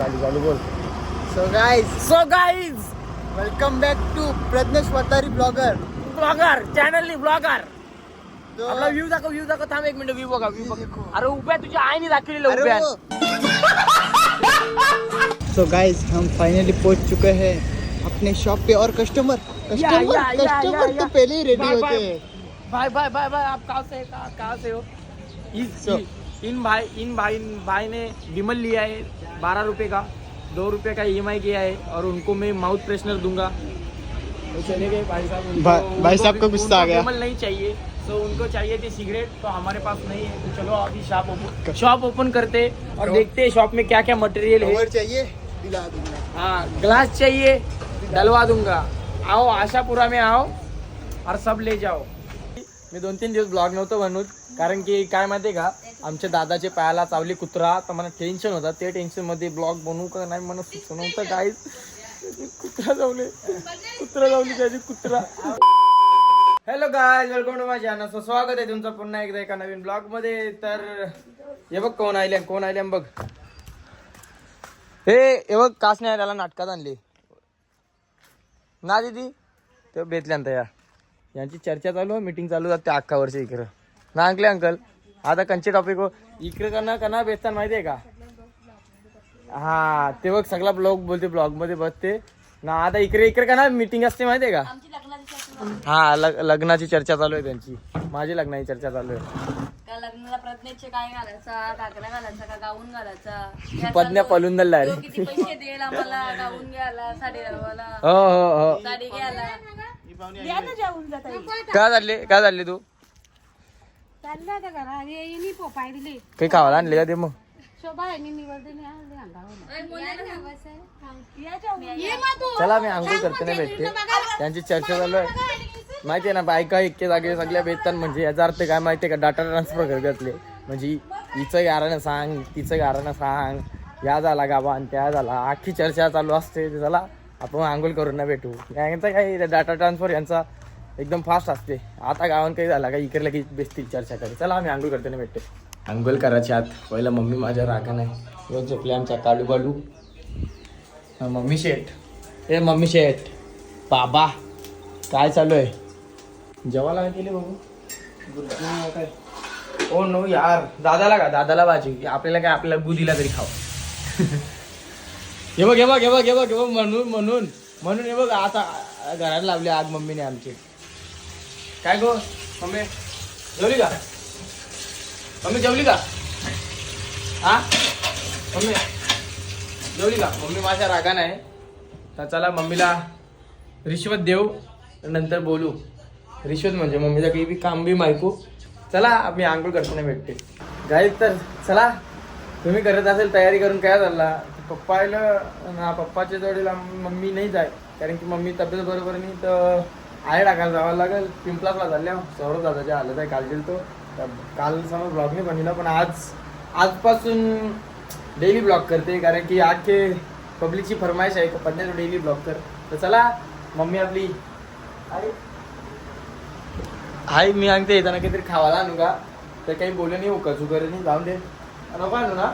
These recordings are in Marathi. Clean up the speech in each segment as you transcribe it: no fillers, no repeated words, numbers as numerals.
चालू बोल. So guys welcome back to Pragnesh Watari blogger channel blogger. तो आपला व्ह्यू दाखव थांब एक मिनिट. व्ह्यू बघा. अरे उभ्या तुझ्या आईने दाखवलेलं उभ्या. सो गाइज हम फाइनली पहुंच चुके हैं अपने शॉप पे और कस्टमर तो पहले ही रेडी होते हैं. भाई आप कहाँ से हो? इन भाई ने विमल लिया है 12 रुपए का, 2 रुपए का EMI किया है और उनको मैं माउथ फ्रेशनर दूंगा. तो चले गए भाई साहब. भाई साहब को गुस्सा आ गया. विमल नहीं चाहिए तो उनको चाहिए थी सिगरेट, तो हमारे पास नहीं है. तो चलो अभी शॉप ओपन करते और देखते हैं शॉप में क्या क्या मटेरियल है. चाहिए दिला दूंगा. हाँ, ग्लास चाहिए डलवा दूंगा. आओ आशापुरा में आओ और सब ले जाओ. मी 2-3 दिवस ब्लॉग नव्हतो म्हणून, कारण की काय माहितीये का, आमच्या दादाचे पायाला चावली कुत्रा, तर मला टेन्शन होता. ते टेन्शन मध्ये ब्लॉग बनवू का नाही मला सुचत नव्हतं. काय कुत्रा जावली त्याची कुत्रा. Hello guys, welcome to my channel. So स्वागत आहे तुमचं पुन्हा एकदा एका नवीन ब्लॉग मध्ये. तर हे बघ कोण आले बघ. हे बघ कास नाही त्याला नाटकात आणली ना दीदी. ते बेतल्यानंत यांची चर्चा चालू आहे, मीटिंग चालू आहे अख्खा वर्ष इकडं ना. अंकल आता कंचे टॉपिक हो इकडे कना बेचता माहिती आहे का. हा ते बघ सगळा ब्लॉग मध्ये बसते ना. आता इकडे कना मीटिंग असते माहिती आहे का. हा लग्नाची चर्चा चालू आहे त्यांची. माझी लग्नाची चर्चा चालू आहे. लग्नाला प्रज्ञेचे काय घालायचा, काकरा घालायचा का गाऊन घालायचा. पद्न्या पळून दिला रे. किती पैसे देईल आम्हाला गाऊन घ्यायला, साडी घालवायला, हो साडी घ्यायला. काय झाले तू काही खावायला आणले का ते मग. चला मी आंघोळ करते नाही भेटते. त्यांची चर्चा चालू आहे माहिती आहे ना. बायका इतके जागे सगळ्या भेटतात म्हणजे याचा अर्थ काय माहिती आहे का. डाटा ट्रान्सफर घातले म्हणजे हिचं गारानं सांग, तिचं गारानं सांग, या झाला गावान त्या झाला, अख्खी चर्चा चालू असते. चला आपण आंघोळ करून ना भेटू. यांचा काही डाटा ट्रान्सफर यांचा एकदम फास्ट असते. आता गावान काही झाला का इकडे की बेसतील चर्चा करे. चला आम्ही आंघोळ करते ना भेटते. आंघोळ करायची आत पहिला मम्मी माझ्या रागा नाही. रोज झोपले आमच्या कालू बालू. मम्मी शेठ बाबा काय चालू आहे. जेवायला काय केले बघू. काय ओ नो यार. दादाला भाजी आपल्याला काय, आपल्याला बुधीला तरी खाव. हे बघ म्हणून हे बघ आता घरात लावली आग मम्मीने आमची. काय गो मम्मी जेवली का. हा मम्मी जेवली का. मम्मी माझ्या रागा नाही. तर चला मम्मीला रिश्वत देऊ नंतर बोलू. रिश्वत म्हणजे मम्मीला काही बी काम बी ऐकू. चला आम्ही आंघोळ करताना भेटते गाईज. तर चला तुम्ही करत असेल तयारी करून काय झाला. पप्पाच्या जोडीला मम्मी नाही जाय, कारण की मम्मी तब्येत बरोबर नाही. तर आहे टाकायला जावं लागेल. पिंपलासला झाल्या सौरभ दादाच्या आलं आहे. काल गेलो तो. काल समोर ब्लॉग नाही बनवला, पण आजपासून डेली ब्लॉग करते, कारण की आजचे पब्लिकची फरमाईश आहे पद्न्याचं डेली ब्लॉग कर. तर चला मम्मी आपली आई मी सांगते येताना काहीतरी खावायला आणू का. तर काही बोलले नाही, उकच वगैरे नाही, जाऊन दे नको आणू ना.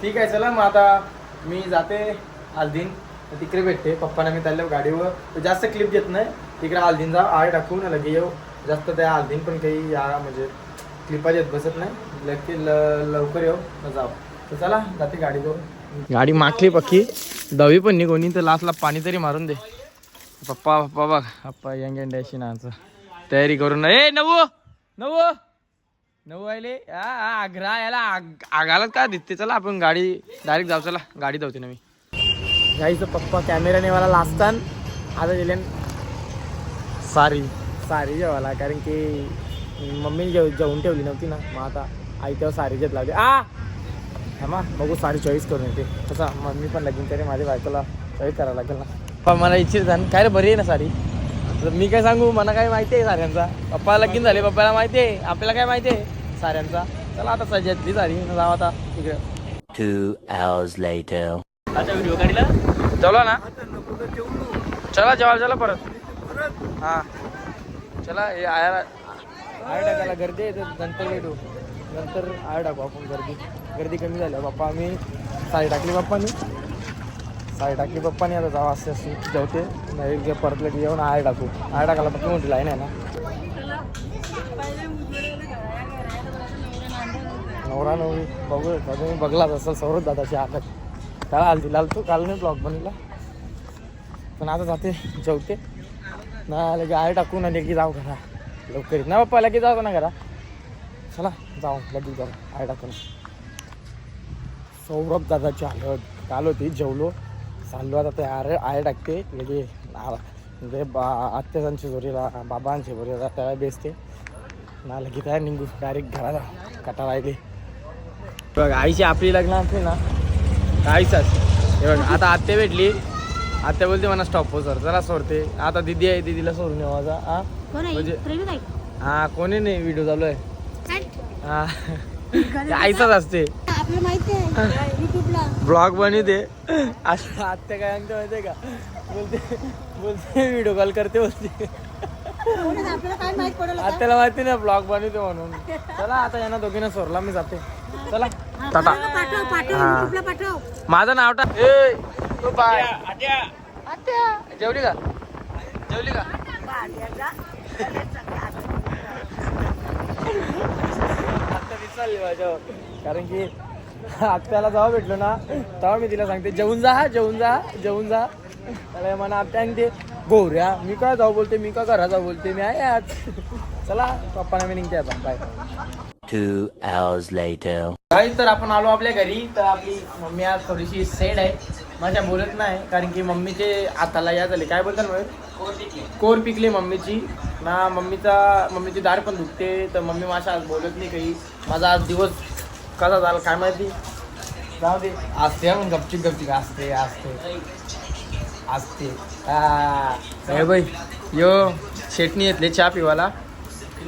ठीक आहे चला मग आता मी जाते हल्दीन. तिकडे भेटते पप्पांना मी त्याला गाडीवर. तर जास्त क्लिप घेत नाही. तिकडे हल्दीन जा आळ टाकून लगे येऊ. जास्त त्या हल्दीन पण काही या म्हणजे क्लिपा येत बसत नाही. लवकर येऊ जाऊ. तर चला जाते गाडीवर. गाडी मागली पक्की दवी पण नाही कोणी. तर लास्टला पाणी तरी मारून दे. पप्पा बघ पप्पा यंग डॅशी नाचं तयारी करून. नऊ आले आग्रा याला आगाला का दिसते. चला आपण गाडी डायरेक्ट जाऊ. चला गाडी धावते ना मी. गाईचं पप्पा कॅमेराने मला लाजतान आता गेले सारी जेवायला, कारण की मम्मी जेवून ठेवली नव्हती ना. मग आता आई तेव्हा सारी जेत लावली. हा बघू सारी चॉईस करून येते. तसा मम्मी पण लगीन तरी माझ्या बायकोला चॉईस करायला लागेल ना. पण मला इच्छित काय रे बरी आहे ना सारी. तर मी काय सांगू, मला काय माहिती आहे साऱ्यांचा. पप्पा लगीन झाले, पप्पाला माहिती आहे, आपल्याला काय माहिती आहे साऱ्यांचा. चला आता सज्जतली सारी जाऊ आता तिकडे. 2 hours later. आता व्हिडिओ काढला चला ना. चला जेवायला परत. हा चला हे आयर टाकायला गर्दी आहे. तर नंतर भेटू. नंतर आयर टाकू आपण गर्दी. गर्दी कमी झाली पप्पा आम्ही साडी टाकली पप्पानी आता जाऊ असे असे जेवते नाही परतलं की येऊन आय टाकू आय टाकायला पप्पा मोठी लाईन आहे ना नवरा नवरी बघू तुम्ही बघलाच असेल सौरभ दादाची आता त्याला आलती लालतो काल नाही ब्लॉग बनवला पण आता जाते जेवते ना लगे आय टाकू ना लगे जाऊ घरा लवकर ना पप्पा लगे जाऊ ना घरा चला जाऊ लगेच जाऊ आय टाकून सौरभ दादाची हलत काल होती जेवलो चाललो आता ते आय टाकते लगे म्हणजे आत्यासांची जोरीला बाबांची जोरीला त्याला बेसते ना लगे त्या निघू डायरेक्ट घराला कटाळा येते बघ आईची आपली लग्न असली ना आईचाच हे बघ आता आत्या भेटली आत्या बोलते मला स्टॉप हो सर जरा सोडते आता दिदी आहे दिदीला सोडून येऊ माझा हा म्हणजे हा कोणी नाही व्हिडिओ चालू आहे हा आईचाच असते आपल्याला माहिती आहे युट्यूबला ब्लॉग बनवते असं आत्या काय सांगते माहिती आहे का बोलते व्हिडिओ कॉल करते बोलते आपल्याला काय माहित पडेल आत्याला माहिती ना ब्लॉग बनवते म्हणून चला आता यांना दोघींना सोडला मी जाते चला टाटा युट्यूबला पाठव माझं नाव टाक बाय आत्या जेवली का आत्या विचारली माझ्यावर कारण की आत्याला जेव्हा भेटलो ना तेव्हा मी तिला सांगते जेवून जा त्याला म्हणा आत्या सांगते गोऱ्या मी काय जाऊ बोलते मी का घरा जाऊ बोलते मी आहे आज चला पप्पाना मी निघते आता बाय 2 hours later. काही तर आपण आलो आपल्या घरी तर आपली मम्मी आज थोडीशी सेड आहे माझ्या बोलत नाही कारण की मम्मीचे हाताला या झाले काय बोलतात मग कोर पिकली मम्मीची ना मम्मीची दाढ पण दुखते तर मम्मी माझ्या आज बोलत नाही काही माझा आज दिवस कसा झाला काय माहिती जाऊ दे असते मग गपचिक असते हा बाई यो शेटणी येतले चहा पिवाला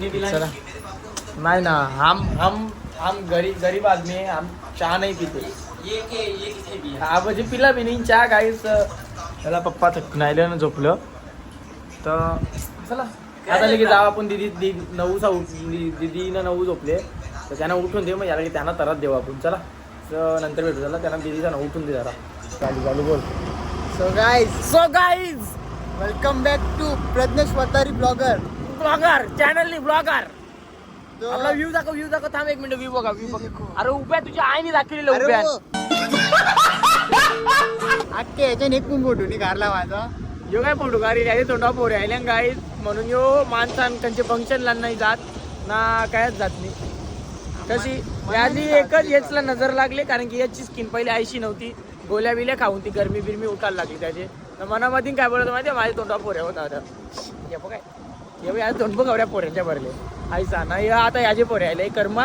चला नाही ना हम गरीब आदमी है हम चहा नहीं पीते हा म्हणजे पिला भी नाही चहा काहीच त्याला पप्पा थकनायला ना झोपलं तर चला आता लगे जाऊ आपण दिदीनं 9 झोपले तर त्यांना उठून दे मग याला की त्यांना तरच देऊ आपण चला नंतर भेटू झाला त्यांना दिदीचा उठून दे जरा चालू बोल so guys welcome back to Pragnesh Watari blogger channel blogger आपला व्ह्यू दाखव थांब 1 मिनिट व्ह्यू बघा अरे उभ्या तुझ्या आईने दाखवलेलं उभ्या अख्खे याच्याने एक पण फोटो नाही काढला माझा यो काय फोटो काढी राहिले तोंडा पोरे आल्या गाईज म्हणून यो माणसां त्यांचे फंक्शनला नाही जात ना कायच जात नाही कशी याची एकच याचला नजर लागले कारण की याची स्किन पहिले आयशी नव्हती गोल्या बिल्या खाऊन ती गरमी बिरमी उठायला लागली त्याचे तर मनामध्ये काय बोलत माहिती माझ्या तोंडा पोऱ्या होता काय हे तोंड बघवड्या पोऱ्यांच्या भरले आईसा नाही आता याचे पोरे आले कर्म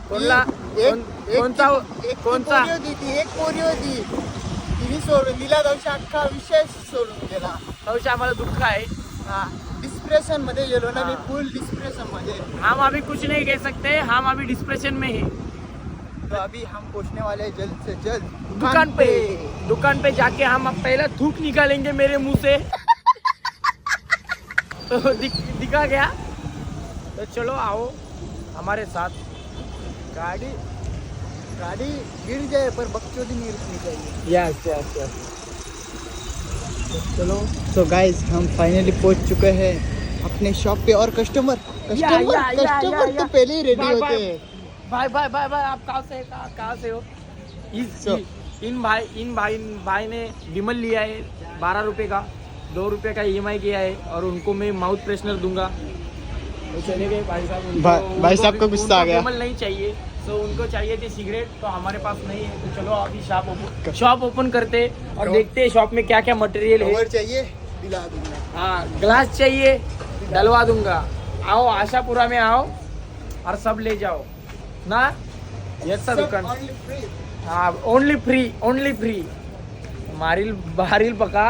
कोणला कोणता एक पोरी होती तिने सोडून दिला दवशी अख्खा विषय सोडून गेला दवशी आम्हाला दुःख आहे डिस्प्रेशन मध्ये गेलो ना मी फुल डिस्प्रेशन मध्ये हम अभी कुछ नहीं कह सकते हम अभी डिस्प्रेशन में है तो अभी हम पहुंचने वाले हैं जल्द से जल्द दुकान पे जाके हम अब पहला थूक निकालेंगे मेरे मुंह से तो दिखा गया तो चलो आओ हमारे साथ गाड़ी गिर जाए पर बकचोदी नहीं रुकनी चाहिए यस चलो सो गाइस हम फाइनली पहुंच चुके हैं अपने शॉप पे और कस्टमर तो पहले ही रेडी होते हैं भाई आप कहाँ से हो इन भाई ने विमल लिया है 12 रुपए का 2 रुपए का EMI किया है और उनको मैं माउथ फ्रेशनर दूंगा तो चले गए भाई साहब को गुस्सा आ गया विमल नहीं चाहिए तो उनको चाहिए थी सिगरेट तो हमारे पास नहीं है तो चलो अभी शॉप ओपन करते और देखते हैं शॉप में क्या क्या मटेरियल है चाहिए दिला दूंगा हाँ ग्लास चाहिए डलवा दूंगा आओ आशापुरा में आओ और सब ले जाओ ना याचा दुकान हाँ ओनली फ्री मारील पका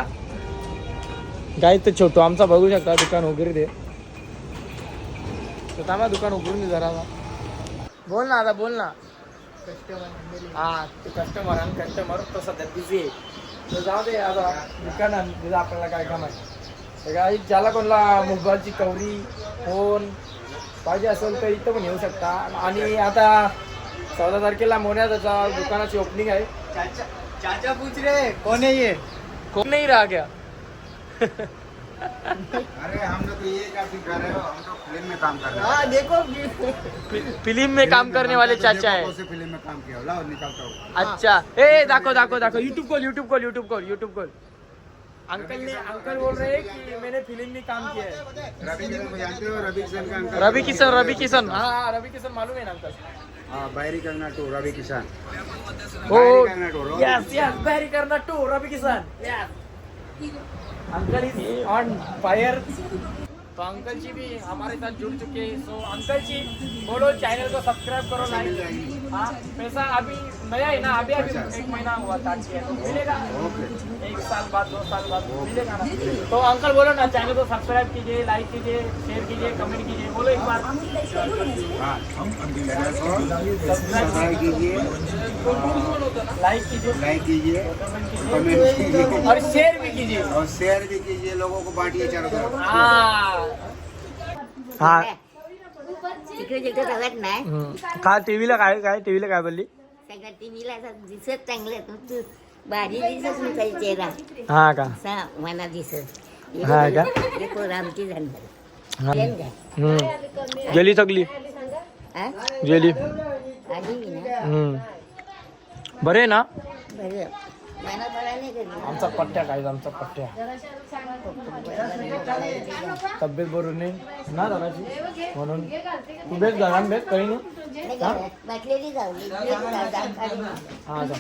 गाय तर छोटो आमचा बघू शकता दुकान वगैरे दे तर दुकान उघडून जरा बोल ना हा ते कस्टमर तो सध्या बिझी आहे तर जाऊ दे आता दुकानात तिथं आपल्याला काय काम आहे काय ज्याला कोणाला मोबाईलची कवरी फोन पाहिजे असेल तर इथं पण येऊ शकता आणि आता 14 तारखेला मोन्या त्याच्या दुकानाची ओपनिंग आहे. चाचा पूछ रहे कौन है ये? कोण नाही रहा क्या? अरे हम लोग तो ये क्या कर रहे हो, हम तो फिल्म में काम कर रहे हैं. हाँ देखो फिल्म में काम करने वाले चाचा है. कौन से फिल्म में काम किया, लाओ निकालता हूँ. अच्छा ए दाखो यूट्यूब खोल. अंकल बोल रहे हैं कि मैंने फिल्म में काम किया है. रवि किशन को जानते हो? रवि किशन का अंकल. रवि किशन हाँ रवि किशन मालूम है ना अंकल. हाँ, बाहरी करना टू रवि किशन. ओ बाहरी करना टू यस बहरी करना to Ravi Kishan. Uncle is on fire. तो अंकल जी भी हमारे साथ जुड़ चुके हैं. सो अंकल जी बोलो चैनल को सब्सक्राइब करो, लाइक. हाँ पैसा अभी नया है ना, अभी 1 महीना हुआ था. मिलेगा 1 साल बाद 2 साल बाद मिलेगा ना. तो अंकल बोलो ना चैनल को सब्सक्राइब कीजिए, लाइक कीजिए, शेयर कीजिए, कमेंट कीजिए. बोलो एक बार. हाँ, चैनल को सब्सक्राइब कीजिए, लाइक कीजिए कमेंट कीजिए और शेयर भी कीजिए. और शेयर भी कीजिए. लोगों को बांटिए चारों तरफ. हाँ तिकडे जिकडे बघत नाही का टीव्हीला काय बोलली. सगळ्या टीव्हीला दिसत चांगलं तू भारी दिसत नाही काही चेहरा हा का असा मला दिसत हा का हे पोरं आमची हा. झाली गेली सगळी गेली. आधी ना बरे ना. बरं मला बघायला नाही कधी आमचा पट्ट्या काय आमचा पट्ट्या तब्येत बरोबर नाही ना दादाची म्हणून तू भेट दादा भेट काही नाही. बाटलेली जावली हा जा.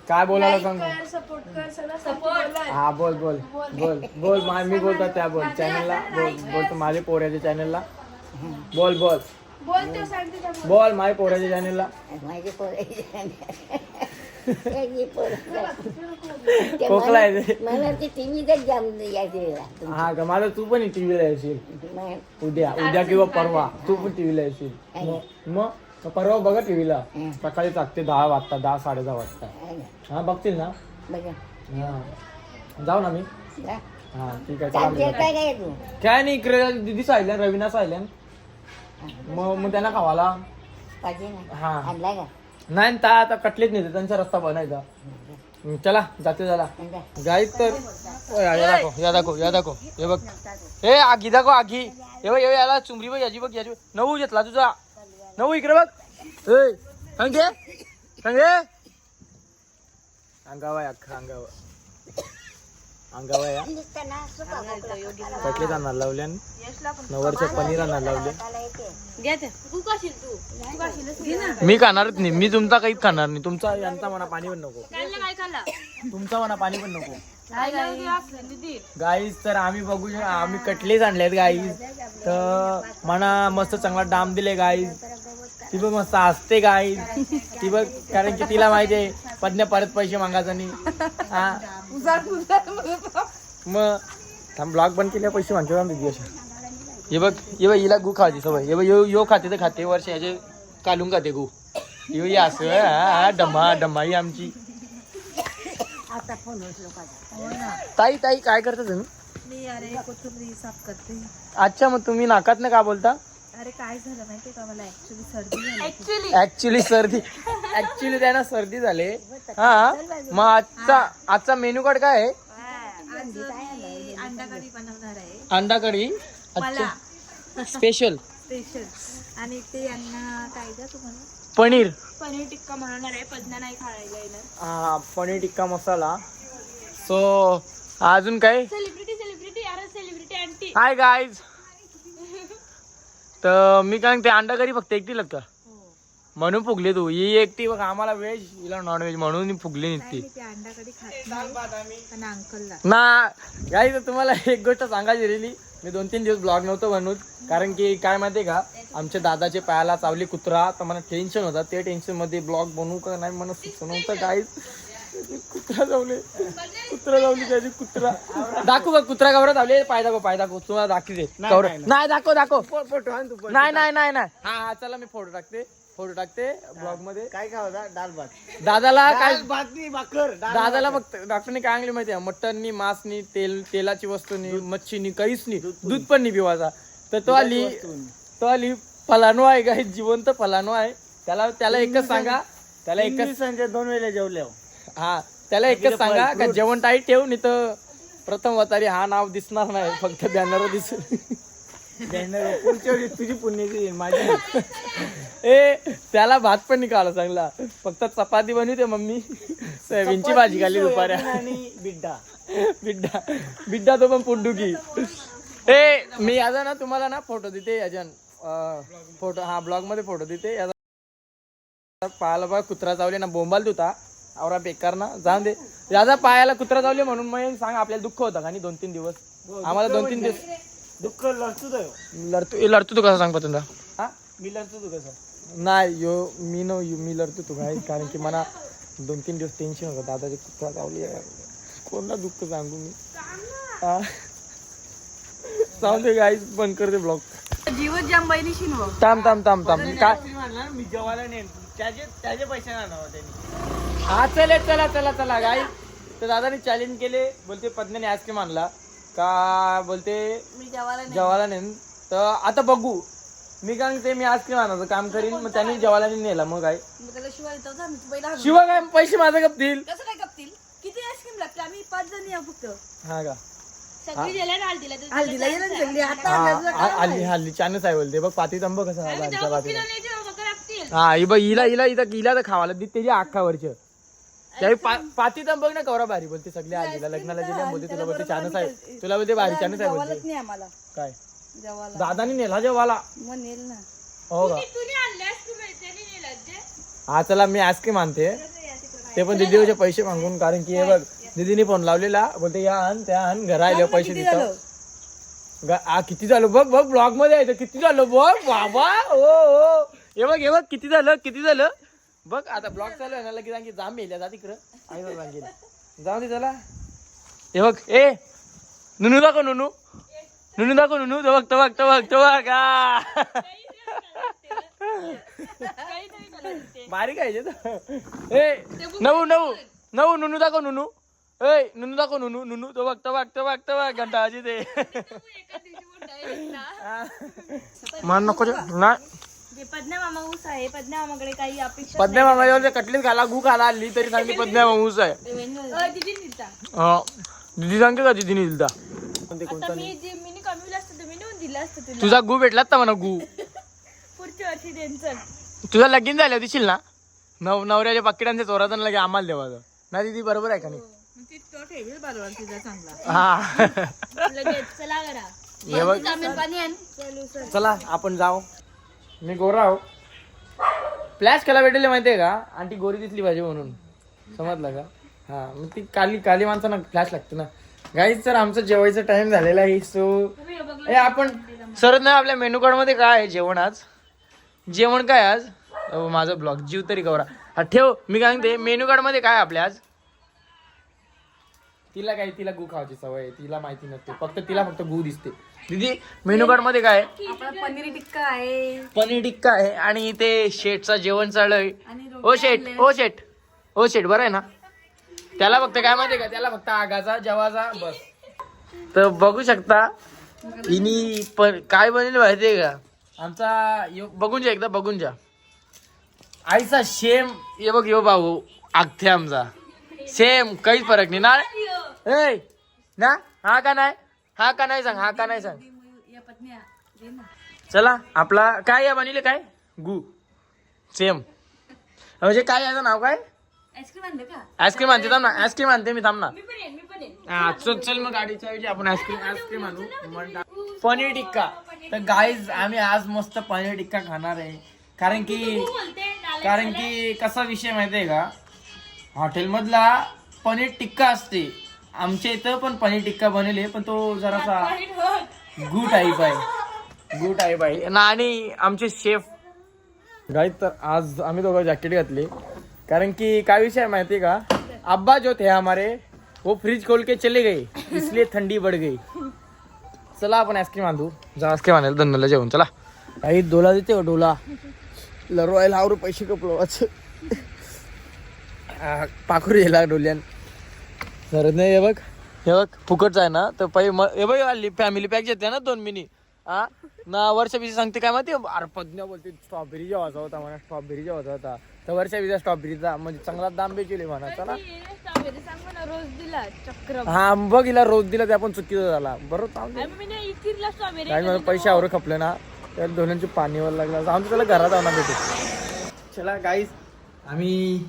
काय बोलायला सांगू. हा बोल मी बोलतो त्या बोल चॅनलला बोलतो माझ्या पोऱ्याच्या चॅनलला बोल माझ्या पोऱ्याच्या चॅनलला. माझे खोकला आहे मला ते टीव्हीतच जाम यायचे हा का. मला तू पण टीव्हीला येशील उद्या किंवा परवा. तू पण टीव्हीला येशील. मग परवा बघा टीव्हीला सकाळी टाकते 10 वाजता 10 10:30 वाजता. हा बघतील ना. हा जाऊ ना मी. हा ठीक आहे चला. काय तू काय नाही इकडे दिदी सायल्यान रवीना सायल्यान मग त्यांना खावाला. पाहिजे ना हा आणला का नाही आता कटलेच नाही त्यांचा रस्ता बनायचा. चला जाते झाला गाईत तर. या दाखव हे बघ. हे आगी दाखव आगी. हे बघ याला चुमरी बघ याची बघ नऊ घेतला तुझा. नऊ इकडे बघ. सांगे अंगावा अख्खा अंगावा या कटले जाणार लावल्या. नवरच्या पनीर आणणार लावले. मी खाणारच नाही. मी तुमचा काहीच खाणार नाही. तुमचा यांचा म्हणा पाणी पण नको. तुमचा म्हणा पाणी पण नको. गाईज तर आम्ही बघू आम्ही कटलेच आणलेत गाईज. तर म्हणा मस्त चांगला डाम दिले गाईज. ती बघ मस्त असते गाईज. ती बघ कारण की तिला माहिती आहे पद्या परत पैसे मागायचा नाही. हा मग थांब ब्लॉग बंद केल्या पैसे मागतो दिदी अशा. हे बघ हिला गु खायची सवय. हे बघ यो खाते तर खाते वर्ष ह्याचे कालून खाते गु. यो असं डम्मा ही आमची. ताई काय करता तुम्ही. मी अरे कोथिंबरी साफ करते. अच्छा मग तुम्ही नाकात ना का बोलता. अरे काय झालं माहितीये का मला ऍक्च्युली ऍक्च्युली त्यांना सर्दी झाले. हा मग आजचा मेन्यू कार्ड काय आहे. अंडा कढी बनवणार आहे. अंडा कढी. अच्छा स्पेशल आणि ते यांना काय द्या तुम्हाला पनीर टिक्का बनवणार आहे. पद्ना नाही खायला येणार. हा पनीर टिक्का मसाला. सो अजून काय सेलिब्रिटी आंटी. Hi guys. तर मी काय ते अंडा करी फक्त एकटी का म्हणून फुगले तू. ही एकटी बघ आम्हाला व्हेज हिला नॉन व्हेज म्हणून फुगली नसती अंडा कढी खात अंकलला ना. गाईज तुम्हाला एक गोष्ट सांगायची रेली. मी 2-3 दिवस ब्लॉग नव्हतो बनवत कारण की काय माहितीये का आमच्या दादाचे पायाला चावली कुत्रा. तर मला टेन्शन होता. ते टेन्शन मध्ये ब्लॉग बनवू का नाही मला सुचत नव्हतं. गाईज कुत्रा लावली त्याची कुत्रा दाखवू का. कुत्रा गवरा लावले. पाय दाखव तुम्हाला दाखवते. नाही दाखव फोटो नाही. हा चला मी फोटो टाकते ब्लॉग मध्ये. काय होता डाल भात. दादाला काय बातमी भाकर दादाला फक्त डॉक्टरने काय आणले माहितीये मटन नी मांस नी तेलाची वस्तू नी मच्छी नी काहीच नाही. दूध पण नाही पिवायचा. तर तो आली फलानो आहे का, जिवंत फलानो आहे. त्याला एकच सांगा, त्याला एकच संजय 2 वेळेला जेवले. हा त्याला एकच सांगा का जेवण टाईट ठेव, नाही तर प्रथम वतारी हा नाव दिसणार नाही, फक्त बॅनर दिसेल. पुढच्या वेळी तुझी पुण्याची माझी. ए त्याला भात पण नाही खायला चांगला, फक्त चपाती बनवते मम्मी, सोयाबीनची भाजी खाल्ली दुपाऱ्या. आणि बिड्डा बिड्डा तो पण पुंडुकी. ए मी याचा ना तुम्हाला ना फोटो देते याच्यान, फोटो हा ब्लॉग मध्ये फोटो देते. याचा पायाला बघा कुत्रा चावले ना, बोंबाल होता आवरा बेकार ना, जाऊन दे. याचा पायाला कुत्रा चावले म्हणून मग सांग आपल्याला दुःख होतं का नाही 2-3 दिवस. आम्हाला 2-3 दिवस दुःख लढतो लढतो तू कसं सांग पतंदा. हा मी लढतो तू कसं नाही मी लढतो तू काय, कारण की मला 2-3 दिवस टेन्शन होतं, दादाची कुत्रा चावली. कोणता दुःख सांगू मी. हा सांगते गाईस, बंद करते ब्लॉग. जीवच जाम बहिणीशी नव. थांब काय मी जेवायला नेन त्याचे पैसे नाही त्यांनी. हा चला गाईस. तर दादाने चॅलेंज केले, बोलते पद्मने आईस्क्रीम आणला का, बोलते मी जेवायला जेवायला नेन. तर आता बघू मी काय ते, मी आईस्क्रीम आणायचं काम करीन, मग त्यांनी जेवायला नाही नेला. मग काय त्याला शिवाय येतो का, मी पहिला शिवाय काय पैसे माझं गपतील. कसं काय कपतील. किती आईस्क्रीम लागते, आम्ही 5 जणी आहोत फक्त. हा का सगळी गेल्या ना हल्दीला गेलं ना सगळी. आता हल्ली चानस आहे बोलते बघ. पाती तंब कसं पातीला लागतील. हा हिला तर खावाला दी त्याची अख्खावरच्या त्यावेळी पाती तंब बघ ना कवरा भारी बोलते. सगळ्या हल्लीला लग्नाला गेल्या बोलते, तुला बोलते चानस आहे, तुला बोलते भारी चानस आहे बोलते. नाही आम्हाला काय जेवायला दादानी नेला जेवाला. मग नेल ना. हो का. हा चला मी आईस्क्रीम आणते, ते पण दीदीचे पैसे मागून, कारण की हे बघ दीदीने फोन लावलेला, बोलते या आण त्या आण, घरा आले पैसे देतो. किती झालं बघ ब्लॉग मध्ये आहे किती झालं बघ बाबा. हो हे बघ किती झालं बघ. आता ब्लॉग चालू आहे ना, लगेच आणखी जाम मेल्या जा तिकडं. आई बघ आणखी जाऊ दे चला. हे बघ ए नुनू दाखव नुनू तो बघ बारीक आहे ए नऊ नुनू दाखव नुनू. ए नुनू दाखव नुनू तो बघ घंटा आजी ते मान नको ना. पद्मा मामा ऊस आहे. पद्मा मामाकडे काही अपेक्षा पद्मा मामा कटलीच घाला गू खाला आली तरी सांगली पद्मा मामा ऊस आहे. दिदी सांगते का दिदीने दिलता. तुझा गू भेटलात ना म्हणा गू. पुढच्या वर्षी त्यांचं तुझा लगीन झालं दिशील ना, नवऱ्याच्या पाकिटांच्या चोरातून लगे आम्हाला देवाचं ना. दिदी बरोबर आहे का नाही. हा हे बघ चला आपण जाऊ. मी गोरा आहो. फ्लॅश केला भेटेल माहितीये का, आंटी गोरी दिसली पाहिजे म्हणून, समजलं का. हा मग ती काली माणसांना फ्लॅश लागते ना. गाईज तर आमचं जेवायचा टाइम झालेला आहे. सो आपण सरत नाही आपल्या मेनू कार्ड मध्ये काय आहे जेवण. आज जेवण काय आज माझं ब्लॉग जीव तरी कवरा. हा ठेव मी काय सांगते, मेनू कार्ड मध्ये काय आपल्या आज. तिला गू खावायची सवय आहे, तिला माहिती नसते, फक्त गू दिसते. दीदी मेनू कार्ड मध्ये काय आहे. आपला पनीर टिक्का आहे आणि ते शेटचा जेवण चालू. ओ शेट बरं आहे ना. त्याला फक्त काय माहितीये का, त्याला फक्त आगाचा जेवाचा बस. तर बघू शकता हिनी काय बनेल माहितीये का. आमचा बघून जा आईचा शेम. ये बघ यो भाऊ आगथे आमचा सेम, काहीच फरक नाही ना. ए ना हा का नाही सांग. चला आपला काय या बनले काय गु सेम, म्हणजे काय याचं नाव काय. आईस्क्रीम आणते थांब ना. आईस्क्रीम आणते मी थांब ना. हा चल मग गाडीच्या ऐवजी आपण आईस्क्रीम आणू. पनीर टिक्का. तर गाईज आम्ही आज मस्त पनीर टिक्का खाणार आहे, कारण की कसा विषय माहितीये का, हॉटेल मधला पनीर टिक्का असते, आमच्या इथं पण पनीर टिक्का बनवले, पण तो जरासा गू टाईप आहे ना. आणि आमचे शेफ गाईज तर आज आम्ही दोघं जॅकेट घातले, कारण की काय विषय माहिती का, अब्बा जो थे हमारे वो फ्रिज खोल के चले गए, इसलिए ठंडी बढ़ गई. चला आपण आईस्क्रीम आणू. जा आईस्क्रीम आणायला धंदाला जेवण. चला काही डोला देते हो, डोला लरवायला आवर पैसे कपडवाच पाखरू येला डोल्यान जर नाही. हे बघ फुकटच आहे ना. तर हे बघ फॅमिली पॅक घेते ना 2 मिनी, हा ना वर्षा बिजी सांगते काय माहिती अरे पज्ञा बोलते स्ट्रॉबेरी जेवायचा होता म्हणा स्ट्रॉबेरी जेवायचा होता तर वर्षा बिजा स्ट्रॉबेरीचा म्हणजे चांगला दाम बेचले म्हणा चला रोज दिला चक्र हा बघ हिला रोज दिला ते आपण चुकीचं झाला बरोबर स्ट्रॉबेरी काय मला पैशावर खपले ना त्या दोन्यांची पाणीवर लागला आमचं त्याला घरात आणा भेटू चला गाईस आम्ही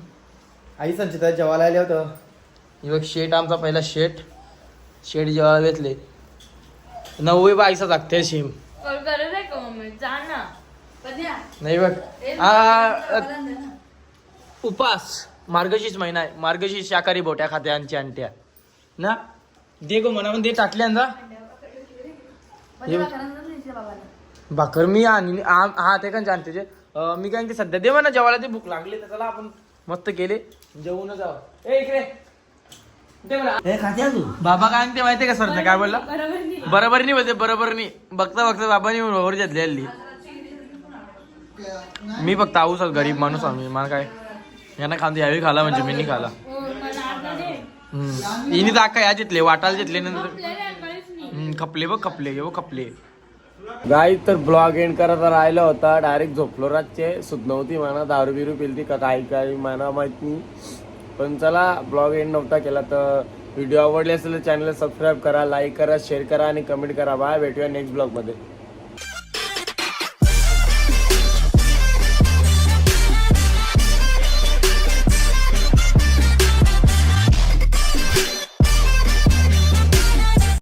आई संचिता जेवायला आले होतं हे बघ शेट आमचा पहिला शेट जेवायला घेतले 9 बाईसा लागते शिम गरज आहे का मम्मी जा ना कधी नाही बघ उपास मार्गशीर्ष महिना आहे मार्गशीर्ष शाकाहारी बोट्या खाते आणत्या ना दे गो म्हणा दे टाकल्या ना भाकर मी आणि हा ते का आणते जे मी काय सध्या दे म्हणा जेवायला ते भूक लागली तर चला आपण मस्त केले जेवून जावं ए इकडे दे मला बाबा काय आणते माहितीये का सर काय बोलला बरोबर नाही बोलते बरोबर नाही बघता बाबांनी बरोबर घेतली हल्ली मी फक्त आऊस गरीब माणूस आम्ही मला काय यांना खांदे यावेळी खाला म्हणजे मी नाही खाला हिनी दाखा या जितले वाटायला जितले नंतर खपले बघ खपले गाई तर ब्लॉग एंड करत राहिला होता डायरेक्ट झोपलो रातचे सुध नव्हती म्हणा दारू बिरू पिलती का काही म्हणा माहित नाही पण चला ब्लॉग एंड नव्हता केला तर व्हिडिओ आवडले असेल तर चॅनलला सबस्क्राईब करा लाईक करा शेअर करा आणि कमेंट करा बाय भेटूया नेक्स्ट ब्लॉग मध्ये